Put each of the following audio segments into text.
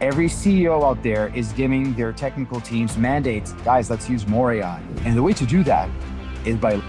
Every CEO out there is giving their technical teams mandates. Guys, let's use more AI. And the way to do that is by,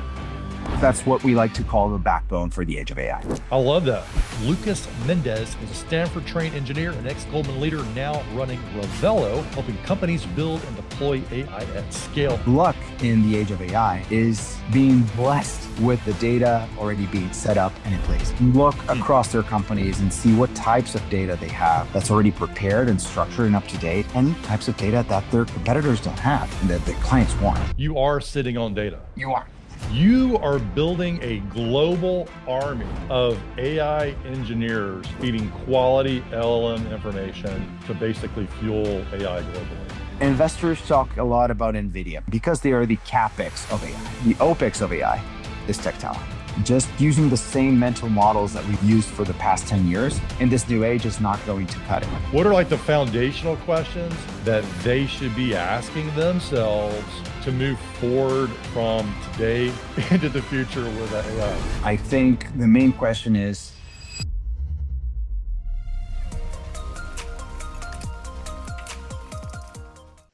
that's what we like to call the backbone for the age of AI. I love that. Lucas Mendes is a Stanford-trained engineer and ex-Goldman leader now running Revelo, helping companies build and deploy AI at scale. Luck in the age of AI is being blessed with the data already being set up and in place. Look across their companies and see what types of data they have that's already prepared and structured and up to date, and types of data that their competitors don't have and that their clients want. You are sitting on data. You are. You are building a global army of AI engineers feeding quality LLM information to basically fuel AI globally. Investors talk a lot about NVIDIA because they are the CapEx of AI. The OpEx of AI is tech talent. Just using the same mental models that we've used for the past 10 years in this new age is not going to cut it. What are like the foundational questions that they should be asking themselves to move forward from today into the future with AI? I think the main question is,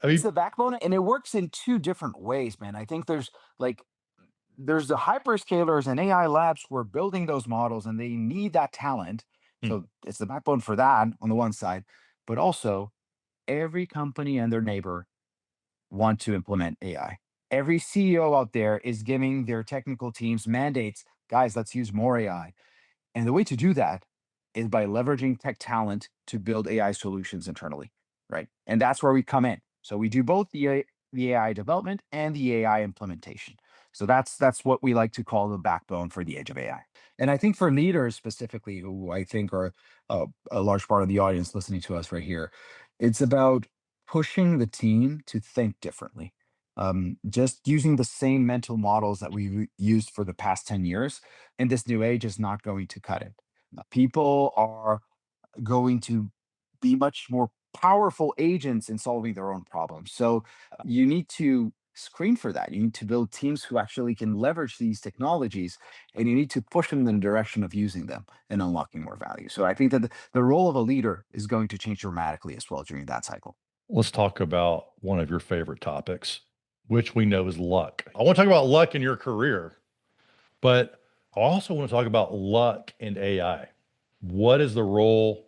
it's the backbone, and it works in two different ways, man. I think there's the hyperscalers and AI labs who are building those models, and they need that talent. So it's the backbone for that on the one side, but also every company and their neighbor want to implement AI. Every CEO out there is giving their technical teams mandates. Guys, let's use more AI. And the way to do that is by leveraging tech talent to build AI solutions internally, right? And that's where we come in. So we do both the AI development and the AI implementation. So that's what we like to call the backbone for the age of AI. And I think for leaders specifically, who I think are a large part of the audience listening to us right here, it's about pushing the team to think differently. Just using the same mental models that we've used for the past 10 years in this new age is not going to cut it. People are going to be much more powerful agents in solving their own problems. So you need to screen for that. You need to build teams who actually can leverage these technologies, and you need to push them in the direction of using them and unlocking more value. So I think that the role of a leader is going to change dramatically as well during that cycle. Let's talk about one of your favorite topics, which we know is luck. I want to talk about luck in your career, but I also want to talk about luck in AI. What is the role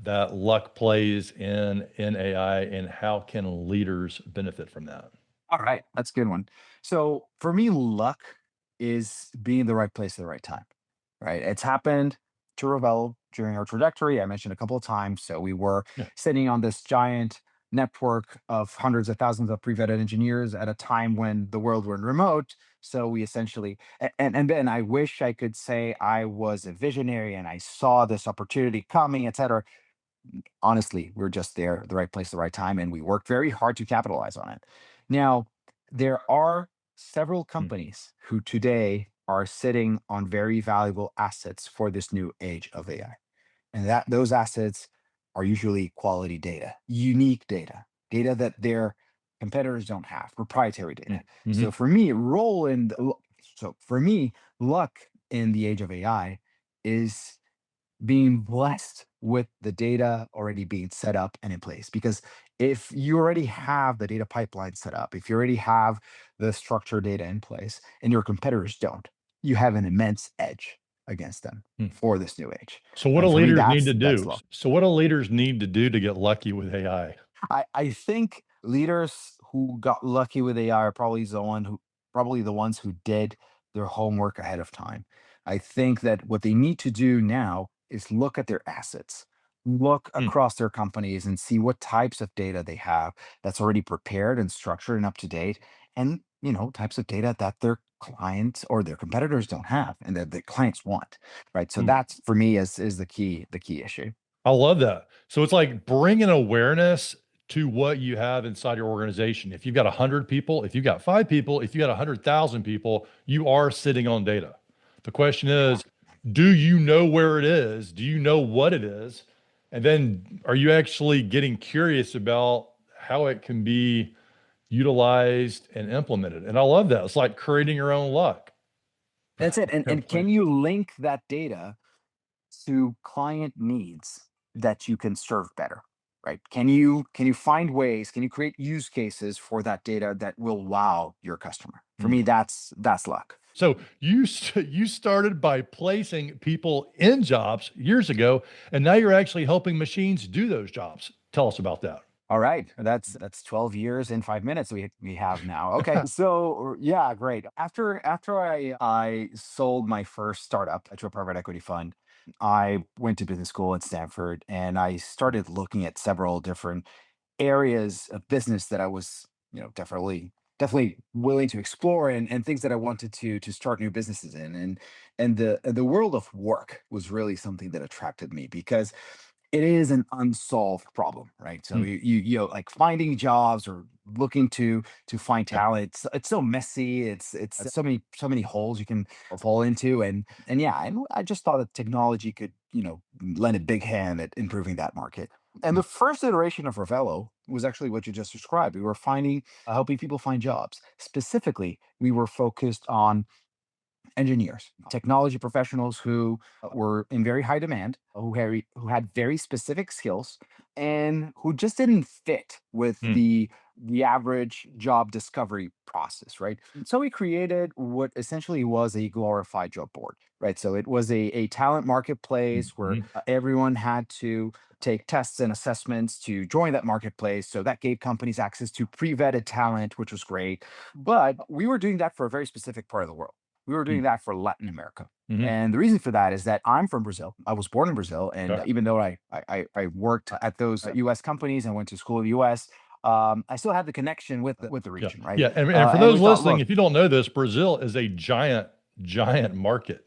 that luck plays in AI, and how can leaders benefit from that? All right, that's a good one. So for me, luck is being in the right place at the right time, right? It's happened to Revelo during our trajectory. I mentioned a couple of times. So we were Yeah. sitting on this giant network of hundreds of thousands of pre-vetted engineers at a time when the world went remote. So we essentially, and Ben, I wish I could say I was a visionary and I saw this opportunity coming, et cetera. Honestly, we're just there, the right place, the right time, and we worked very hard to capitalize on it. Now, there are several Mm. companies who today are sitting on very valuable assets for this new age of AI. And that those assets are usually quality data, unique data, data that their competitors don't have, proprietary data. So Mhm. for me, so for me, luck in the age of AI is being blessed with the data already being set up and in place. Because if you already have the data pipeline set up, if you already have the structured data in place and your competitors don't, you have an immense edge against them Mm. for this new age. So what do And for me, leaders need to that's do? low. So what do leaders need to do to get lucky with AI? I think leaders who got lucky with AI are probably the ones who did their homework ahead of time. I think that what they need to do now is look at their assets, look Mm. across their companies and see what types of data they have that's already prepared and structured and up to date, and types of data that their clients or their competitors don't have and that the clients want. Right. So Ooh, that's for me is the key issue. I love that. So it's like bringing awareness to what you have inside your organization. If you've got 100 people, if you've got 5 people, if you got 100,000 people, you are sitting on data. The question is, do you know where it is? Do you know what it is? And then are you actually getting curious about how it can be utilized and implemented? And I love that. It's like creating your own luck. That's it. And Complete. can you link that data to client needs that you can serve better? right? Can you find ways, can you create use cases for that data that will wow your customer? For Mm. me, that's luck. So you started by placing people in jobs years ago, and now you're actually helping machines do those jobs. Tell us about that. All right, that's 12 years in 5 minutes we have now. Okay, so yeah, great. After I sold my first startup to a private equity fund, I went to business school at Stanford, and I started looking at several different areas of business that I was, definitely willing to explore, and things that I wanted to start new businesses in. And the world of work was really something that attracted me because it is an unsolved problem, right? So Mm, like finding jobs or looking to find yeah. talent, it's so messy. It's so many holes you can fall into, and yeah, and I just thought that technology could, lend a big hand at improving that market. And Mm, the first iteration of Revelo was actually what you just described. We were helping people find jobs. Specifically, we were focused on engineers, technology professionals who were in very high demand, who had very specific skills, and who just didn't fit with mm, the average job discovery process, right? So we created what essentially was a glorified job board, right? So it was a talent mm, marketplace where mhm, everyone had to take tests and assessments to join that marketplace. So that gave companies access to pre-vetted talent, which was great. But we were doing that for a very specific part of the world. We were mm, doing that for Latin America. mhm. And the reason for that is that I'm from Brazil. I was born in Brazil, and Okay. even though I worked at those U.S. companies and went to school in the U.S., I still had the connection with the Yeah. region, right? Yeah. And for And those we thought, listening, look, if you don't know this, Brazil is a giant market,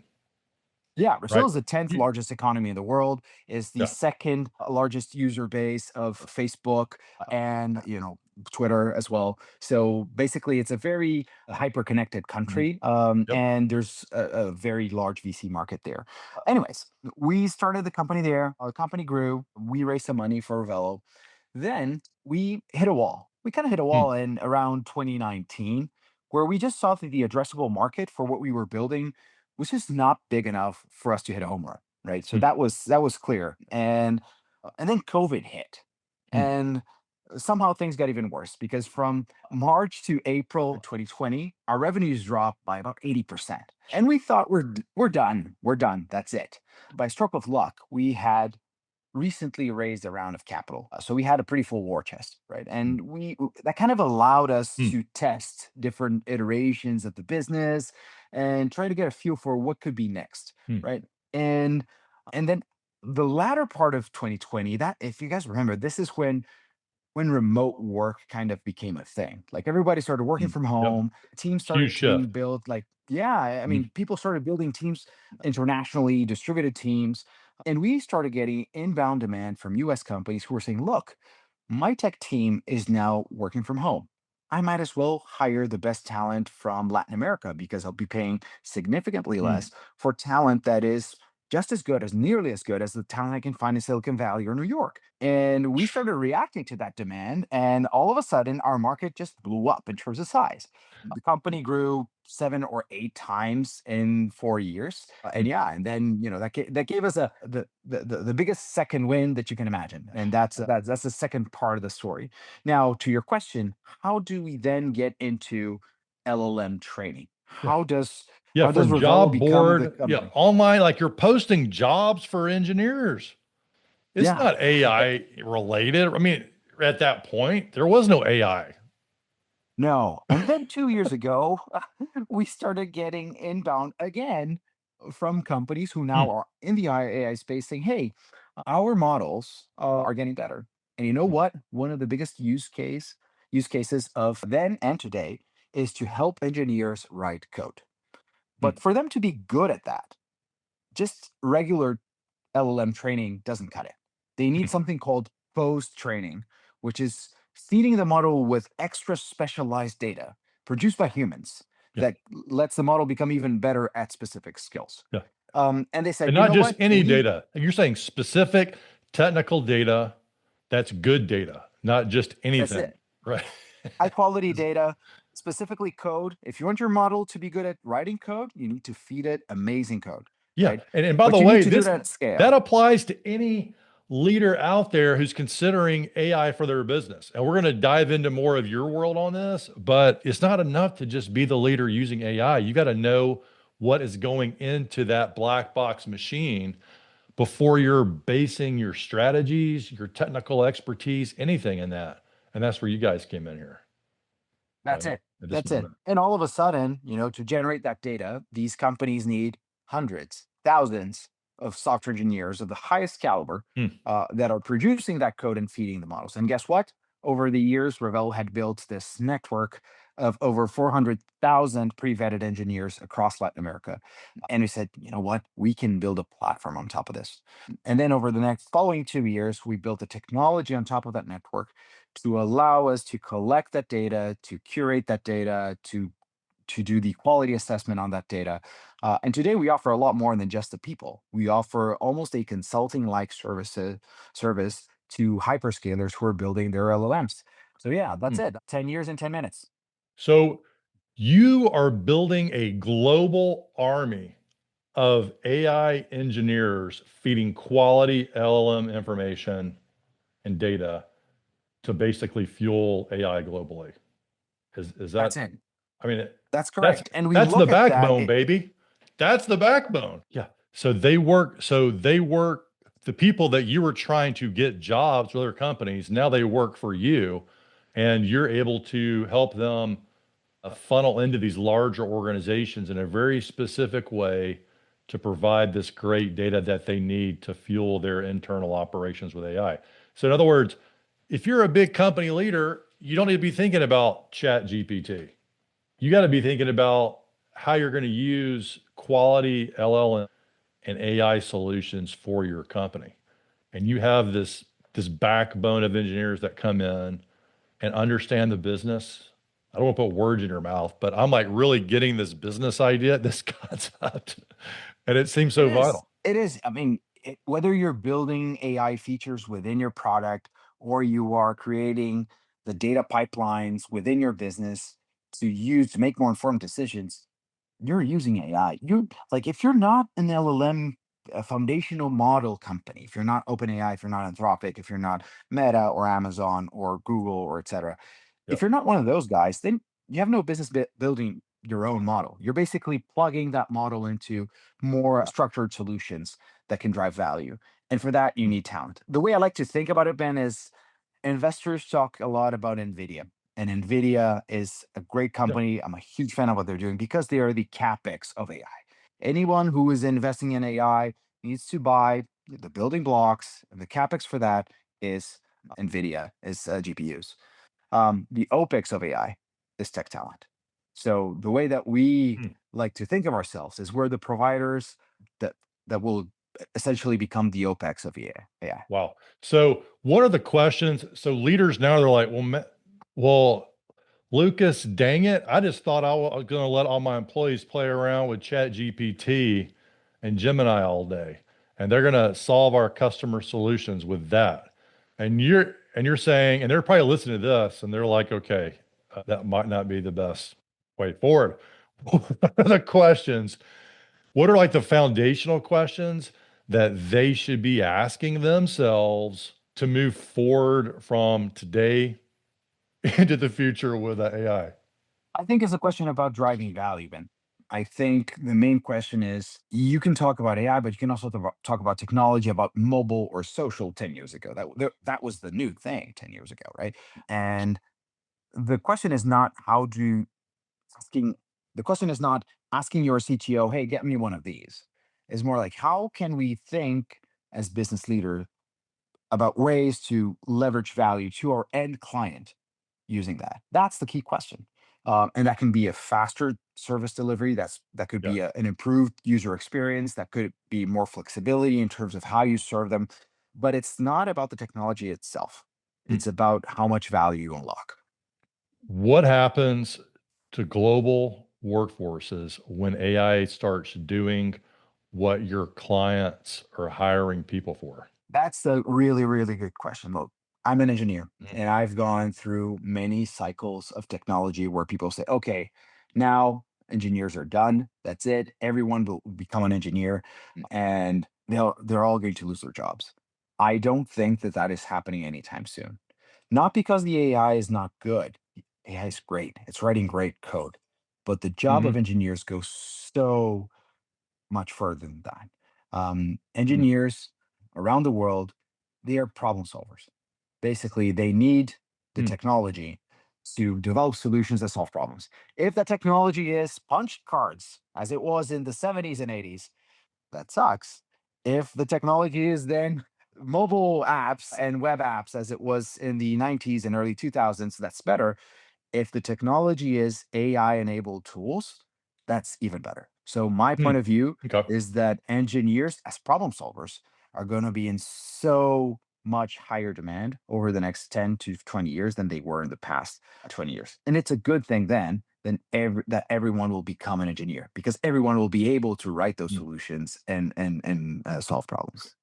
yeah, Brazil right? is the 10th You, largest economy in the world, is the yeah. second largest user base of Facebook and, Twitter as well. So basically, it's a very hyper connected Mhm. country, Yep. and there's a very large VC market there. Anyways, we started the company there. Our company grew. We raised some money for Revelo. Then we hit a wall. We kind of hit a Mm, wall in around 2019, where we just saw that the addressable market for what we were building was just not big enough for us to hit a home run, right? So mm, that was clear. And then COVID hit. mm, And somehow things got even worse because from March to April 2020, our revenues dropped by about 80%. And we thought we're done. We're done. That's it. By stroke of luck, we had recently raised a round of capital. So we had a pretty full war chest, right? mm, And that kind of allowed us mm, to test different iterations of the business and try to get a feel for what could be next, mm, right? And and then the latter part of 2020, that if you guys remember, this is when remote work kind of became a thing. Like everybody started working mm. from Yep. home, teams Huge started to being shift. built. Like, yeah, I Mm, mean, people started building teams internationally, distributed teams. And we started getting inbound demand from US companies who were saying, look, my tech team is now working from home. I might as well hire the best talent from Latin America because I'll be paying significantly mm. less for talent that is just as good, as nearly as good as the talent I can find in Silicon Valley or New York. And we started reacting to that demand. And all of a sudden, our market just blew up in terms of size. The company grew 7 or 8 times in 4 years. And yeah, and then that gave us the biggest second win that you can imagine, and that's the second part of the story. Now, to your question, how do we then get into LLM training? Yeah. How does Yeah. how does From Revelo job become the board, yeah, company? online, like you're posting jobs for engineers. It's Yeah. not AI related. I mean, at that point, there was no AI. No. And then 2 years ago, we started getting inbound again from companies who now Mm, are in the AI space saying, hey, our models are getting better. And you know mm, what? One of the biggest use cases of then and today is to help engineers write code. mm, But for them to be good at that, just regular LLM training doesn't cut it. They need mm. something called post training, which is feeding the model with extra specialized data produced by humans Yeah. that lets the model become even better at specific skills. Yeah. And they said, And you not know just what? any data. You're saying specific technical data that's good data, not just That's anything. it. Right. High quality data, specifically code. If you want your model to be good at writing code, you need to feed it amazing code, Yeah. right? And by But the you need way, to do this that at that scale. applies to any leader out there who's considering AI for their business. And we're going to dive into more of your world on this, but it's not enough to just be the leader using AI. You got to know what is going into that black box machine before you're basing your strategies, your technical expertise, anything in that. And that's where you guys came in here, That's right? it. At this That's it. moment. And all of a sudden, to generate that data, these companies need hundreds, thousands of software engineers of the highest caliber Hmm. that are producing that code and feeding the models. And guess what? Over the years, Revelo had built this network of over 400,000 pre vetted engineers across Latin America. And we said, you know what? We can build a platform on top of this. And then over the next following 2 years, we built a technology on top of that network to allow us to collect that data, to curate that data, to do the quality assessment on that data. And today we offer a lot more than just the people. We offer almost a consulting-like service to hyperscalers who are building their LLMs. So yeah, that's Hmm. it. 10 years in 10 minutes. So you are building a global army of AI engineers feeding quality LLM information and data to basically fuel AI globally. Is That's that, it. I mean, That's that's correct. And we that's the look at that. backbone, baby. That's the backbone. Yeah. So they work the people that you were trying to get jobs with other companies, now they work for you and you're able to help them funnel into these larger organizations in a very specific way to provide this great data that they need to fuel their internal operations with AI. So, in other words, if you're a big company leader, you don't need to be thinking about Chat GPT. You got to be thinking about how you're going to use quality LLM and AI solutions for your company. And you have this backbone of engineers that come in and understand the business. I don't want to put words in your mouth, but I'm like really getting this business idea, this concept, and it seems It so is. vital. It is. I mean, whether you're building AI features within your product or you are creating the data pipelines within your business to use to make more informed decisions, you're using AI. You like if you're not an LLM, a foundational model company, if you're not OpenAI, if you're not Anthropic, if you're not Meta or Amazon or Google or etc., if Yep. you're not one of those guys, then you have no business building your own model. You're basically plugging that model into more structured solutions that can drive value. And for that, you Mm. need talent. The way I like to think about it, Ben, is investors talk a lot about NVIDIA. And NVIDIA is a great Yeah. company. I'm a huge fan of what they're doing because they are the capex of AI. Anyone who is investing in AI needs to buy the building blocks, and the capex for that is NVIDIA, is GPUs. The OpEx of AI is tech talent. So the way that we Mm. like to think of ourselves is we're the providers that will essentially become the OpEx of AI. Wow. So, what are the questions? So, leaders now they're like, well, Lucas, dang it. I just thought I was going to let all my employees play around with Chat GPT and Gemini all day. And they're going to solve our customer solutions with that. And you're saying, and they're probably listening to this and they're like, okay, that might not be the best way forward. What are the questions? What are like the foundational questions that they should be asking themselves to move forward from today into the future with AI? I think it's a question about driving value, Ben. I think the main question is you can talk about AI, but you can also talk about technology, about mobile or social 10 years ago. That was the new thing 10 years ago, right? And the question is not asking, the question is not asking your CTO, hey, get me one of these. It's more like, how can we think as business leaders about ways to leverage value to our end client using that? That's the key question. And that can be a faster service delivery. That could Yeah. be an improved user experience. That could be more flexibility in terms of how you serve them. But it's not about the technology itself. Hmm. It's about how much value you unlock. What happens to global workforces when AI starts doing what your clients are hiring people for? That's a really, really good question. Look, I'm an engineer Mhm. and I've gone through many cycles of technology where people say, okay, now engineers are done. That's it. Everyone will become an engineer and they're all going to lose their jobs. I don't think that that is happening anytime soon. Not because the AI is not good. AI is great. It's writing great code. But the job Hmm. of engineers goes so much further than that. Hmm. Engineers around the world, they are problem solvers. Basically, they need the Hmm. technology to develop solutions that solve problems. If that technology is punch cards, as it was in the 70s and 80s, that sucks. If the technology is then mobile apps and web apps, as it was in the 90s and early 2000s, that's better. If the technology is AI enabled tools, that's even better. So, my Hmm. point of view Okay. is that engineers, as problem solvers, are going to be in so much higher demand over the next 10 to 20 years than they were in the past 20 years. And it's a good thing then that everyone will become an engineer because everyone will be able to write those Hmm. solutions and solve problems.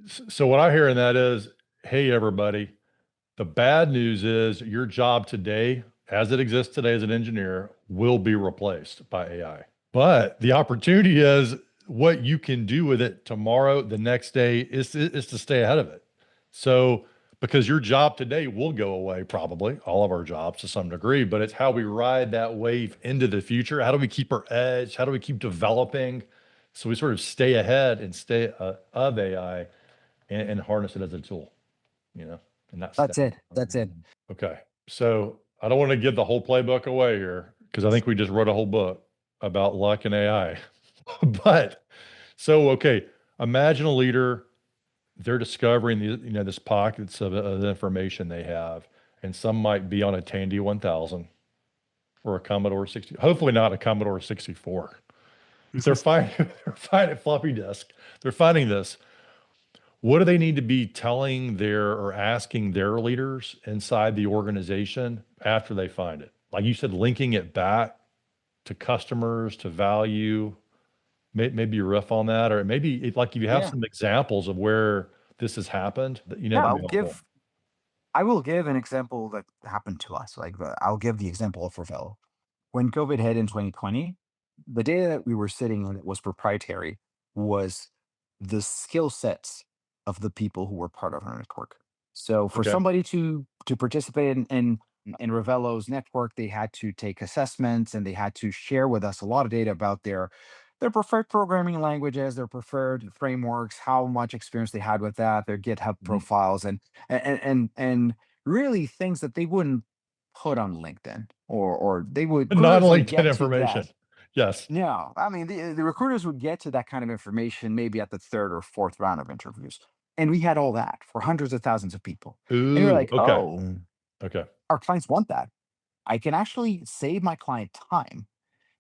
So what I hear in that is, hey, everybody, the bad news is your job today, as it exists today as an engineer, will be replaced by AI. But the opportunity is what you can do with it tomorrow, the next day is to stay ahead of it. So because your job today will go away, probably all of our jobs to some degree, but it's how we ride that wave into the future. How do we keep our edge? How do we keep developing? So we sort of stay ahead and stay of AI and harness it as a tool, you know, and not step. That's it. That's it. Okay. So I don't want to give the whole playbook away here because I think we just wrote a whole book about luck and AI. But so, okay, imagine a leader, they're discovering this pockets of information they have, and some might be on a Tandy 1000 or a Commodore 60, hopefully not a Commodore 64. But they're finding, they're finding floppy disk. They're finding this. What do they need to be telling their or asking their leaders inside the organization after they find it? Like you said, linking it back to customers, to value. Maybe you riff on that, or maybe like if you have Yeah. some examples of where this has happened, Yeah. that'd be helpful. I will give an example that happened to us. I'll give the example of Revelo. When COVID hit in 2020, the data that we were sitting on that was proprietary was the skill sets of the people who were part of our network. So for Okay. somebody to participate in Revelo's network, they had to take assessments and they had to share with us a lot of data about their preferred programming languages, their preferred frameworks, how much experience they had with that, their GitHub Mhm. profiles, and really things that they wouldn't put on LinkedIn or they would Non recruiters would LinkedIn get to that. information. Yes. No, I mean the recruiters would get to that kind of information maybe at the third or fourth round of interviews. And we had all that for hundreds of thousands of people. And you're Ooh, like, okay. oh, Okay. our clients want that. I can actually save my client time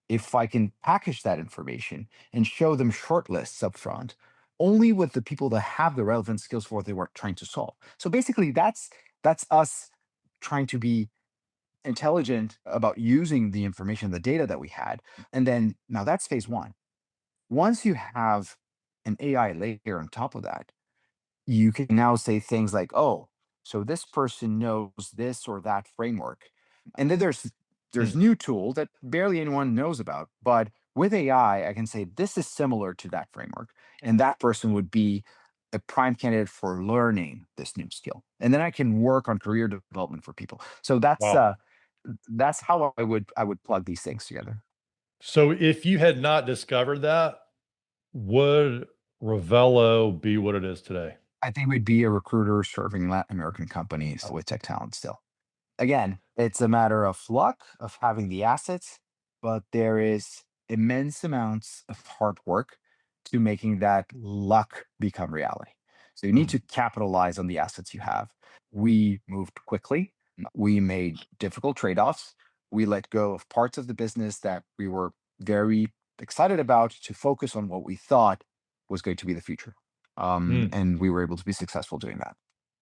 if I can package that information and show them short lists up front, only with the people that have the relevant skills for what they were trying to solve. So basically that's us trying to be intelligent about using the information, the data that we had. And then now that's phase one. Once you have an AI layer on top of that, you can now say things like, oh, so this person knows this or that framework. And then there's Hmm. new tools that barely anyone knows about. But with AI, I can say this is similar to that framework. And that person would be a prime candidate for learning this new skill. And then I can work on career development for people. So Wow. that's how I would plug these things together. So if you had not discovered that, would Ravello be what it is today? I think we'd be a recruiter serving Latin American companies with tech talent still. Again, it's a matter of luck of having the assets, but there is immense amounts of hard work to making that luck become reality. So you need Mhm. to capitalize on the assets you have. We moved quickly. We made difficult trade-offs. We let go of parts of the business that we were very excited about to focus on what we thought was going to be the future. Mm. And we were able to be successful doing that.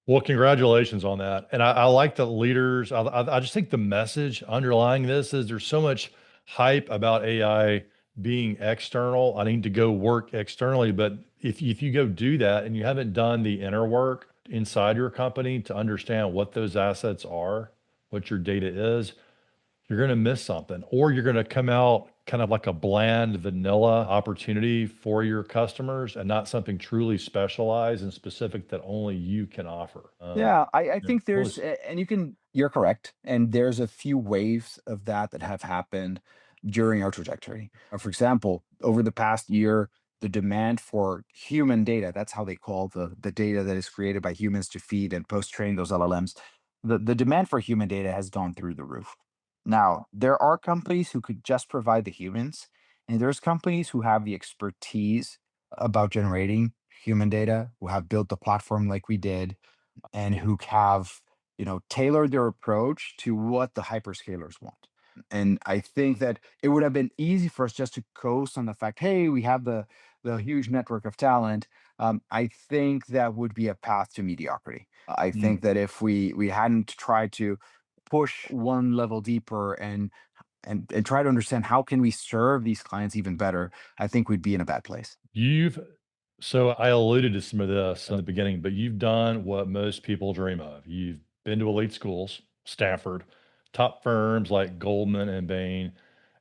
Well, congratulations on that. And I like the leaders. I just think the message underlying this is there's so much hype about AI being external. I need to go work externally. But if you go do that and you haven't done the inner work inside your company to understand what those assets are, what your data is, you're going to miss something, or you're going to come out kind of like a bland vanilla opportunity for your customers and not something truly specialized and specific that only you can offer. Yeah, I Yeah, think really. and you're correct. And there's a few waves of that have happened during our trajectory. For example, over the past year, the demand for human data, that's how they call the data that is created by humans to feed and post-train those LLMs. The demand for human data has gone through the roof. Now, there are companies who could just provide the humans, and there's companies who have the expertise about generating human data, who have built the platform like we did, and who have tailored their approach to what the hyperscalers want. And I think that it would have been easy for us just to coast on the fact, hey, we have the huge network of talent. I think that would be a path to mediocrity. I Mm. think that if we hadn't tried to push one level deeper and try to understand how can we serve these clients even better, I think we'd be in a bad place. You've so I alluded to some of this in the beginning, but you've done what most people dream of. You've been to elite schools, Stanford, top firms like Goldman and Bain,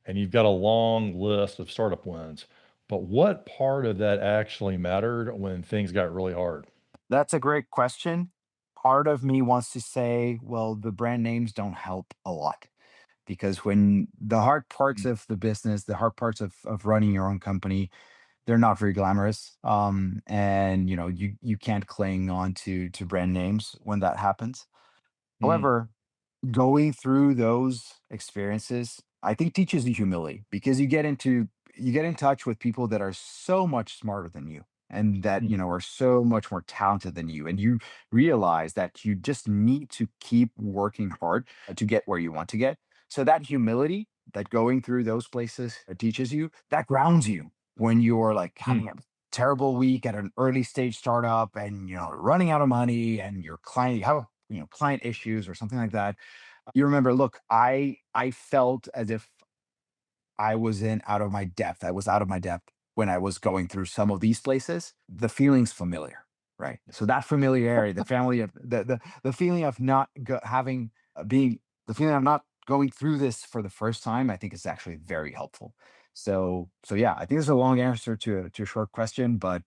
and you've got a long list of startup wins. But what part of that actually mattered when things got really hard? That's a great question. Part of me wants to say, well, the brand names don't help a lot because when the hard parts Mm, of the business, the hard parts of running your own company, they're not very glamorous. And you can't cling on to brand names when that happens. mm, However, going through those experiences, I think teaches you humility because you get in touch with people that are so much smarter than you and that mm, are so much more talented than you, and you realize that you just need to keep working hard to get where you want to get. So that humility that going through those places teaches you, that grounds you when you're like mm. having a terrible week at an early stage startup and running out of money and your client you have client issues or something like that. You remember, look, I felt as if I was in out of my depth. I was out of my depth when I was going through some of these places. The feeling's familiar, right? So that familiarity, the family of the feeling of not having being the feeling of not going through this for the first time, I think is actually very helpful. So yeah, I think there's a long answer to a short question, but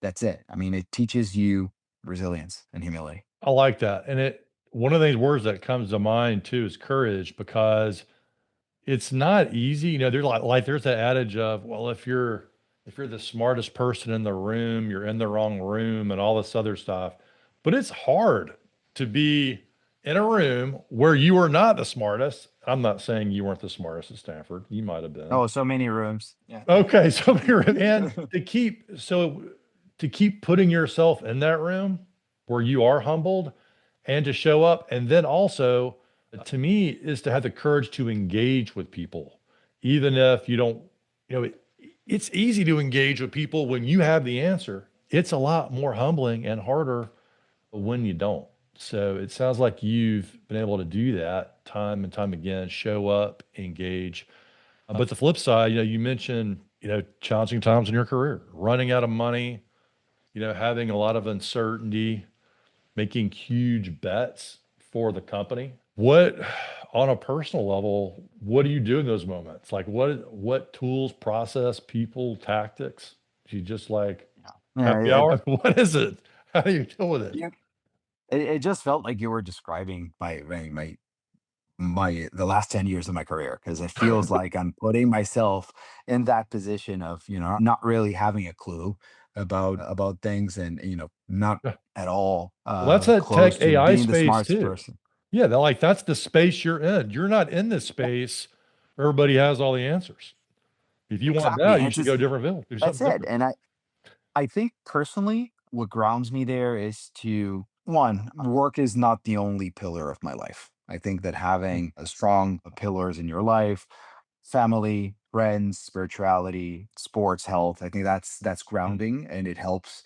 that's it. I mean, it teaches you resilience and humility. I like that. And it one of the words that comes to mind too is courage because it's not easy, there's there's that adage of, well, if you're the smartest person in the room, you're in the wrong room and all this other stuff. But it's hard to be in a room where you are not the smartest. I'm not saying you weren't the smartest at Stanford. You might have been. Oh, so many rooms. Yeah. Okay, so you're and to keep putting yourself in that room where you are humbled and to show up, and then also to me is to have the courage to engage with people, even if you don't, it's easy to engage with people when you have the answer. It's a lot more humbling and harder when you don't. So it sounds like you've been able to do that time and time again, show up, engage. But the flip side, you mentioned, challenging times in your career, running out of money, having a lot of uncertainty, making huge bets for the company. What, on a personal level, what do you do in those moments? Like what tools, process, people, tactics? Do you just like Yeah, happy hour? What is it? How do you deal with it? yeah. It just felt like you were describing the last 10 years of my career because it feels like I'm putting myself in that position of, not really having a clue about things and, not at all Well, that's that close tech to AI being the space smartest too. person. Yeah, that's the space you're in. You're not in this space where everybody has all the answers. If you want Exactly. that, And you it's should go just a different field, do that's something it. different. And I think personally, what grounds me there is to one, work is not the only pillar of my life. I think that Mm, having a strong pillars in your life, family, friends, spirituality, sports, health, I think that's mm, grounding and it helps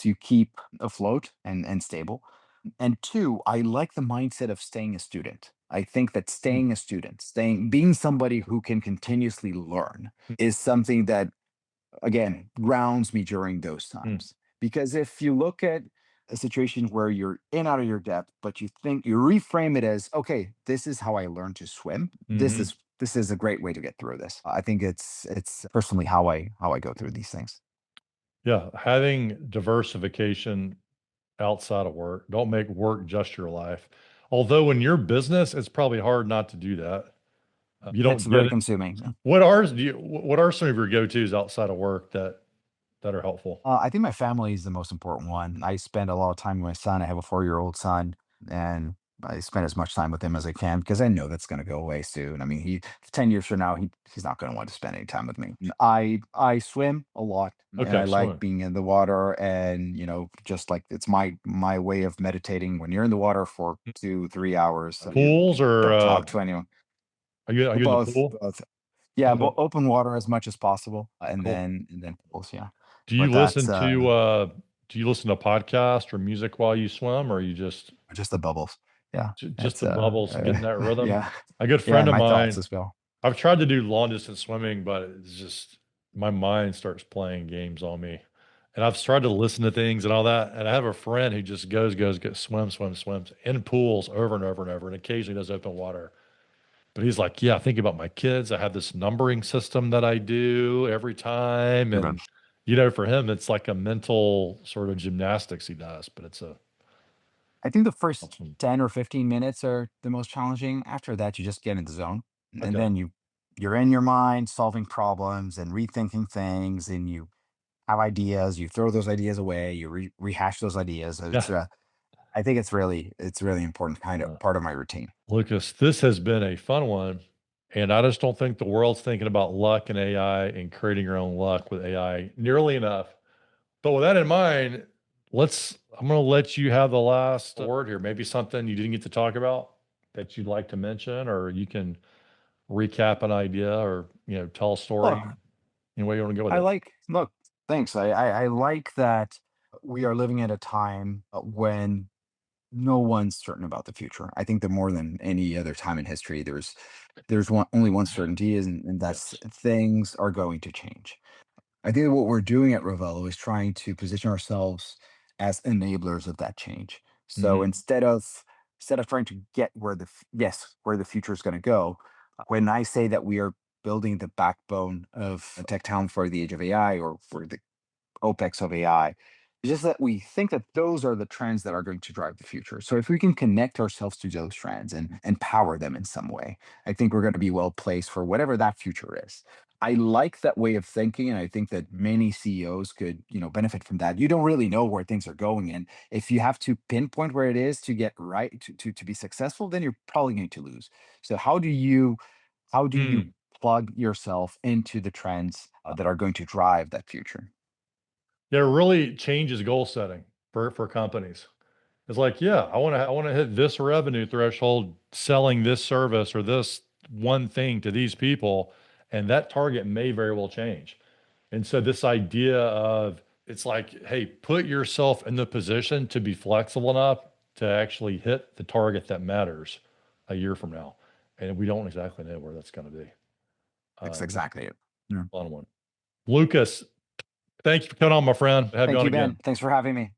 you keep afloat and stable. And two, I like the mindset of staying a student. I think that mm, staying a student, staying being somebody who can continuously learn mm, is something that again grounds me during those mm, times. Because if you look at a situation where you're in out of your depth, but you reframe it as, okay, this is how I learned to swim. mhm, this is a great way to get through this. I think it's personally how I go through these things. Yeah, having diversification outside of work. Don't make work just your life. Although in your business, it's probably hard not to do that. You It's don't get very it. consuming. What are some of your go-tos outside of work that are helpful? I think my family is the most important one. I spend a lot of time with my son. I have a 4-year-old son, and I spend as much time with him as I can because I know that's going to go away soon. I mean, 10 years from now, he's not going to want to spend any time with me. I swim a lot, and I Okay, like swimming. being in the water, and just like it's my way of meditating. When you're in the water for 2-3 hours, you Pools or don't talk to anyone. are you in the Both, pool? both. Yeah, Okay. open water as much as possible, and Cool. then pools. Yeah, Do you but that's listen to do you listen to podcasts or music while you swim, or you just just the bubbles. Yeah, just it's the bubbles and getting that rhythm? yeah, A good yeah, friend and of my thoughts mine, as well. I've tried to do long distance swimming, but it's just my mind starts playing games on me. And I've tried to listen to things and all that. And I have a friend who just goes, swims in pools over and over and over, and occasionally does open water. But he's like, yeah, think about my kids. I have this numbering system that I do every time. You're good. And, for him, it's like a mental sort of gymnastics he does, but it's a I think the first awesome. 10 or 15 minutes are the most challenging. After that, you just get in the zone, and Okay. then you're in your mind solving problems and rethinking things, and you have ideas. You throw those ideas away. You rehash those ideas. So Yeah. I think it's really important kind of Uh, part of my routine. Lucas, this has been a fun one. And I just don't think the world's thinking about luck and AI and creating your own luck with AI nearly enough. But with that in mind, I'm going to let you have the last word here. Maybe something you didn't get to talk about that you'd like to mention, or you can recap an idea or, tell a story Oh, any way you want to go with I it. like look, thanks. I like that we are living at a time when no one's certain about the future. I think that more than any other time in history, there's only one certainty, and that's Yes. things are going to change. I think what we're doing at Revelo is trying to position ourselves as enablers of that change. So Hmm. instead of trying to get where the future is going to go, when I say that we are building the backbone of a tech talent for the age of AI, or for the OPEX of AI. It's just that we think that those are the trends that are going to drive the future. So if we can connect ourselves to those trends and empower them in some way, I think we're going to be well placed for whatever that future is. I like that way of thinking, and I think that many CEOs could, benefit from that. You don't really know where things are going, and if you have to pinpoint where it is to get right to be successful, then you're probably going to lose. So how do you Hmm. plug yourself into the trends that are going to drive that future? Yeah, it really changes goal setting for companies. It's like, yeah, I want to hit this revenue threshold selling this service or this one thing to these people, and that target may very well change. And so this idea of it's like, hey, put yourself in the position to be flexible enough to actually hit the target that matters a year from now. And we don't exactly know where that's going to be. That's This is exactly it. Yeah. a fun one. Lucas, thanks for coming on, my friend. Have you Thank on you, again. Ben. Thanks for having me.